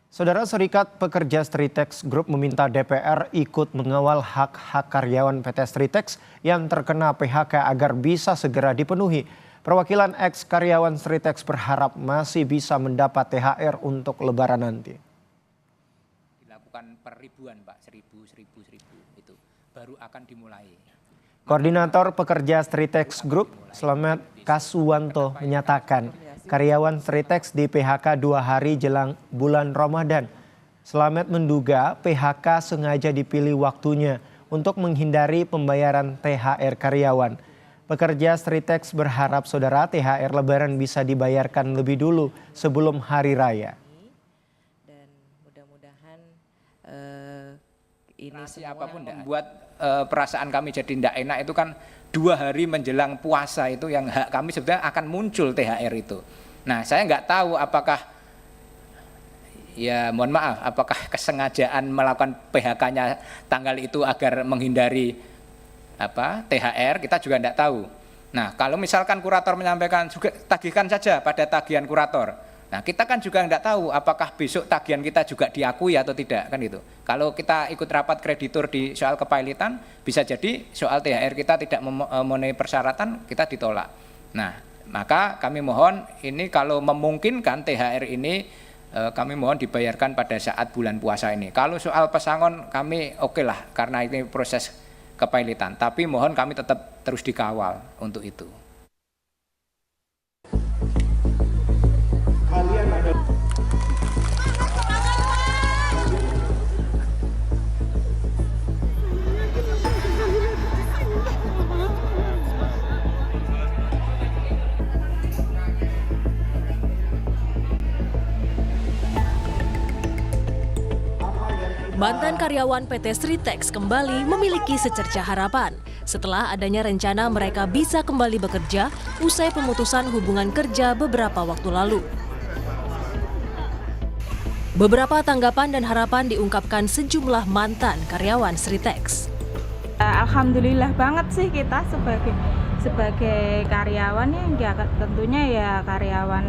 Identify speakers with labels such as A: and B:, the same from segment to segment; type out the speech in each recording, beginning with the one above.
A: Saudara, Serikat Pekerja Stritex Group meminta DPR ikut mengawal hak-hak karyawan PT Stritex yang terkena PHK agar bisa segera dipenuhi. Perwakilan ex-karyawan Stritex berharap masih bisa mendapat THR untuk Lebaran nanti.
B: Dilakukan per ribuan, Pak, 1000 itu baru akan dimulai.
A: Koordinator Pekerja Stritex Group, Slamet Kaswanto, menyatakan karyawan Stritex di PHK 2 hari jelang bulan Ramadan. Slamet menduga PHK sengaja dipilih waktunya untuk menghindari pembayaran THR karyawan. Pekerja Stritex berharap saudara THR Lebaran bisa dibayarkan lebih dulu sebelum hari raya.
C: Dan mudah-mudahan ini
B: Apapun buat perasaan kami jadi tidak enak itu kan 2 hari menjelang puasa itu yang hak kami sebenarnya akan muncul THR itu. Nah, saya nggak tahu apakah, ya mohon maaf, apakah kesengajaan melakukan PHK-nya tanggal itu agar menghindari THR, kita juga tidak tahu. Nah, kalau misalkan kurator menyampaikan, juga tagihkan saja pada tagihan kurator. Nah, kita kan juga tidak tahu apakah besok tagihan kita juga diakui atau tidak, kan itu. Kalau kita ikut rapat kreditur di soal kepailitan, bisa jadi soal THR kita tidak memenuhi persyaratan, kita ditolak. Nah, maka kami mohon ini kalau memungkinkan THR ini kami mohon dibayarkan pada saat bulan puasa ini. Kalau soal pesangon kami oke lah karena ini proses kepailitan, tapi mohon kami tetap terus dikawal untuk itu.
D: Mantan karyawan PT Stritex kembali memiliki secercah harapan setelah adanya rencana mereka bisa kembali bekerja usai pemutusan hubungan kerja beberapa waktu lalu. Beberapa tanggapan dan harapan diungkapkan sejumlah mantan karyawan Stritex.
E: Alhamdulillah banget sih kita sebagai karyawan ya tentunya ya karyawan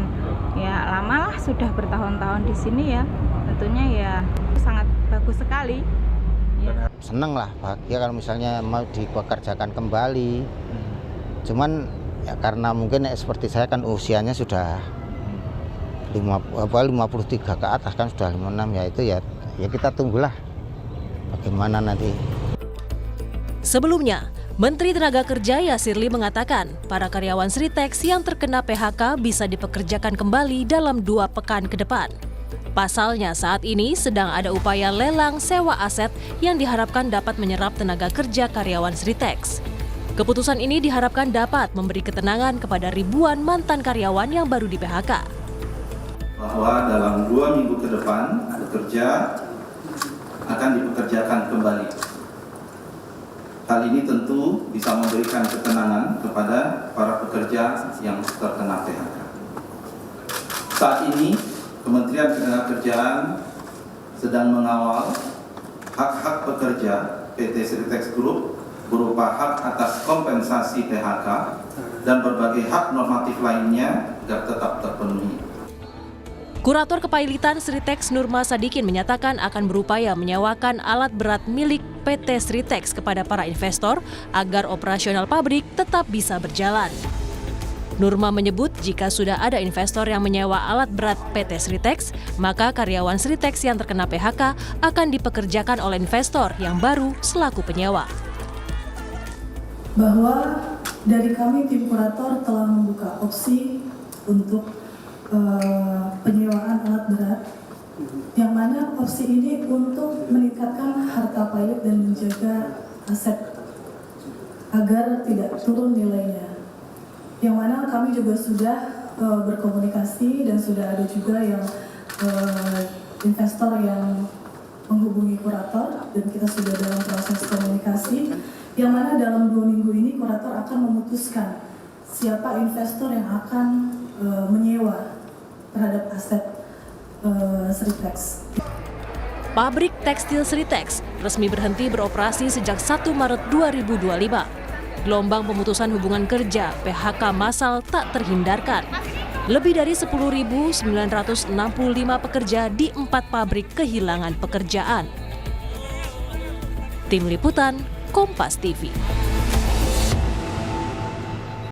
E: ya lama lah, sudah bertahun-tahun di sini ya, tentunya ya sangat bagus sekali. Ya.
F: Seneng lah, bahagia kalau misalnya mau dipekerjakan kembali. Cuman ya karena mungkin seperti saya kan usianya sudah 53 ke atas kan, sudah 56 ya, itu ya kita tunggulah bagaimana nanti.
D: Sebelumnya, Menteri Tenaga Kerja Yasirli mengatakan para karyawan Stritex yang terkena PHK bisa dipekerjakan kembali dalam 2 pekan ke depan. Pasalnya saat ini sedang ada upaya lelang sewa aset yang diharapkan dapat menyerap tenaga kerja karyawan Stritex. Keputusan ini diharapkan dapat memberi ketenangan kepada ribuan mantan karyawan yang baru di PHK.
G: Bahwa dalam 2 minggu ke depan pekerja akan dipekerjakan kembali. Hal ini tentu bisa memberikan ketenangan kepada para pekerja yang terkena PHK. Saat ini Kementerian Ketenagakerjaan sedang mengawal hak-hak pekerja PT Stritex Group berupa hak atas kompensasi PHK dan berbagai hak normatif lainnya agar tetap terpenuhi.
D: Kurator Kepailitan Stritex Nurma Sadikin menyatakan akan berupaya menyewakan alat berat milik PT Stritex kepada para investor agar operasional pabrik tetap bisa berjalan. Nurma menyebut jika sudah ada investor yang menyewa alat berat PT Stritex, maka karyawan Stritex yang terkena PHK akan dipekerjakan oleh investor yang baru selaku penyewa.
H: Bahwa dari kami tim kurator telah membuka opsi untuk penyewaan alat berat, yang mana opsi ini untuk meningkatkan harta pailit dan menjaga aset agar tidak turun nilainya. Yang mana kami juga sudah berkomunikasi dan sudah ada juga yang investor yang menghubungi kurator dan kita sudah dalam proses komunikasi, yang mana dalam 2 minggu ini kurator akan memutuskan siapa investor yang akan menyewa terhadap aset Stritex.
D: Pabrik tekstil Stritex resmi berhenti beroperasi sejak 1 Maret 2025. Gelombang pemutusan hubungan kerja PHK massal tak terhindarkan. Lebih dari 10.965 pekerja di 4 pabrik kehilangan pekerjaan. Tim Liputan, Kompas TV.